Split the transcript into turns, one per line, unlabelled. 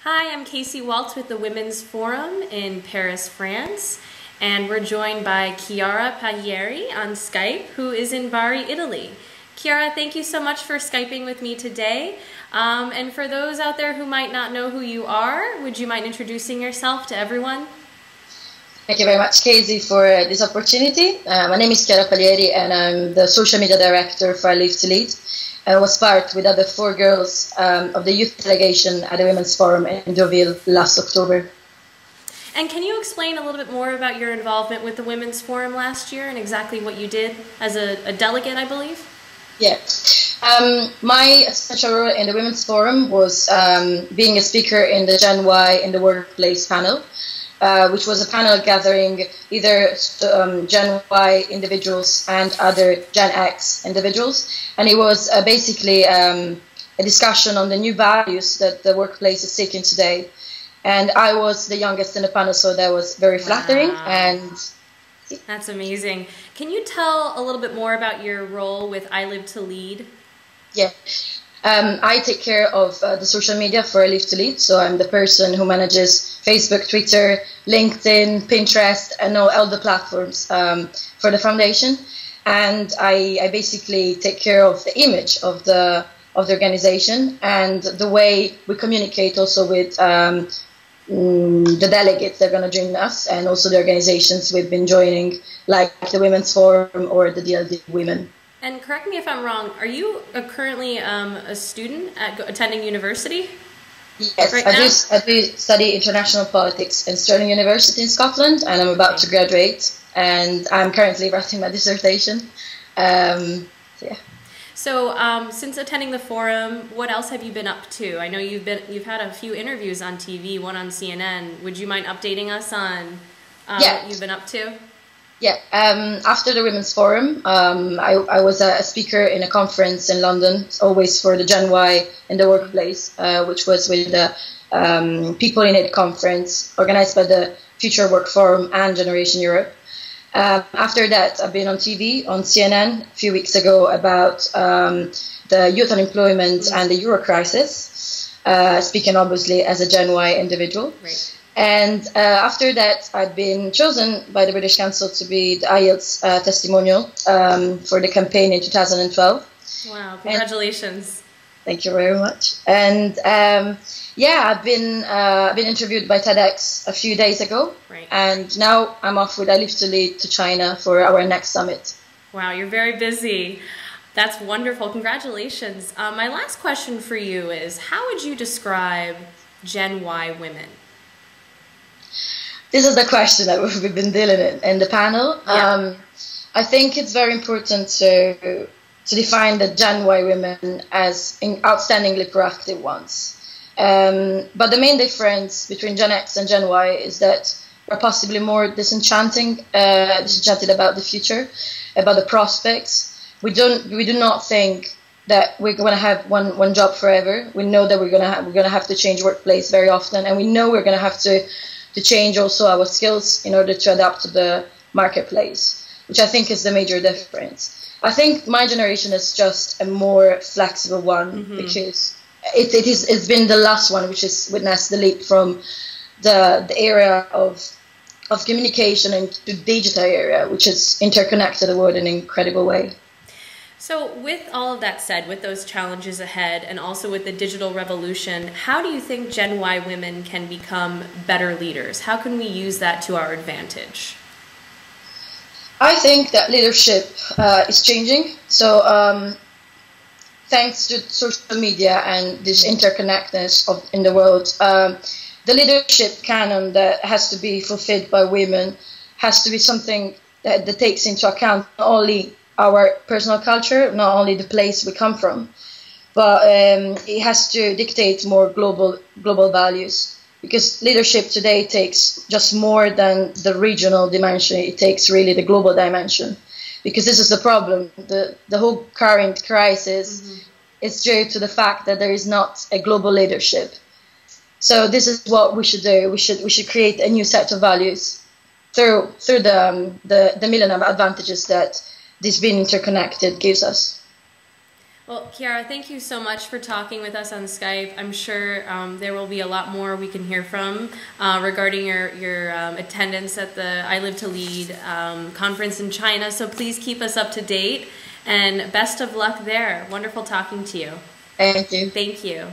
Hi, I'm Casey Waltz with the Women's Forum in Paris, France, and we're joined by Chiara Palieri on Skype, who is in Bari, Italy. Chiara, thank you so much for Skyping with me today. And for those out there who might not know who you are, would you mind introducing yourself to everyone?
Thank you very much, Casey, for this opportunity. My name is Chiara Palieri, and I'm the social media director for iLive2Lead. I was part with other 4 girls of the youth delegation at the Women's Forum in Deauville last October.
And can you explain a little bit more about your involvement with the Women's Forum last year and exactly what you did as a delegate, I believe?
Yeah. My essential role in the Women's Forum was being a speaker in the Gen Y in the Workplace panel, which was a panel gathering either Gen Y individuals and other Gen X individuals. And it was basically a discussion on the new values that the workplace is seeking today. And I was the youngest in the panel, so that was very flattering.
Wow.
And
that's amazing. Can you tell a little bit more about your role with iLive2Lead?
Yeah. I take care of the social media for iLive2Lead, so I'm the person who manages Facebook, Twitter, LinkedIn, Pinterest, and all the platforms for the foundation. And I basically take care of the image of the organization and the way we communicate also with the delegates that are going to join us, and also the organizations we've been joining, like the Women's Forum or the DLD Women.
And correct me if I'm wrong, are you currently a student attending university?
Yes,
right
I do study international politics in Stirling University in Scotland, and I'm about to graduate, and I'm currently writing my dissertation. Yeah.
So since attending the forum, what else have you been up to? I know you've had a few interviews on TV, one on CNN. Would you mind updating us on what you've been up to?
Yeah, after the Women's Forum, I was a speaker in a conference in London, always for the Gen Y in the workplace, which was with the People in It conference organized by the Future Work Forum and Generation Europe. After that, I've been on TV, on CNN a few weeks ago, about the youth unemployment and the Euro crisis, speaking obviously as a Gen Y individual.
Right.
And after that, I've been chosen by the British Council to be the IELTS testimonial for the campaign in 2012.
Wow, congratulations.
Thank you very much. And yeah, I've been interviewed by TEDx a few days ago.
Right.
And now I'm off with iLive2Lead to China for our next summit.
Wow, you're very busy. That's wonderful. Congratulations. My last question for you is, how would you describe Gen Y women?
This is the question that we've been dealing in the panel.
Yeah.
I think it's very important to define the Gen Y women as outstandingly proactive ones. But the main difference between Gen X and Gen Y is that we're possibly more disenchanted about the future, about the prospects. We do not think that we're going to have one job forever. We know that we're going to have to change workplace very often, and we know we're going to have to change also our skills in order to adapt to the marketplace, which I think is the major difference. I think my generation is just a more flexible one, because it's been the last one which has witnessed the leap from the era of communication into the digital era, which has interconnected the world in an incredible way.
So with all of that said, with those challenges ahead and also with the digital revolution, how do you think Gen Y women can become better leaders? How can we use that to our advantage?
I think that leadership is changing. So thanks to social media and this interconnectedness in the world, the leadership canon that has to be fulfilled by women has to be something that takes into account not only our personal culture, not only the place we come from, but it has to dictate more global values. Because leadership today takes just more than the regional dimension; it takes really the global dimension. Because this is the problem: the whole current crisis is due to the fact that there is not a global leadership. So this is what we should do. We should create a new set of values through the million of advantages that this being interconnected gives us.
Well, Chiara, thank you so much for talking with us on Skype. I'm sure there will be a lot more we can hear from regarding your attendance at the iLive2Lead conference in China. So please keep us up to date, and best of luck there. Wonderful talking to you.
Thank you.
Thank you.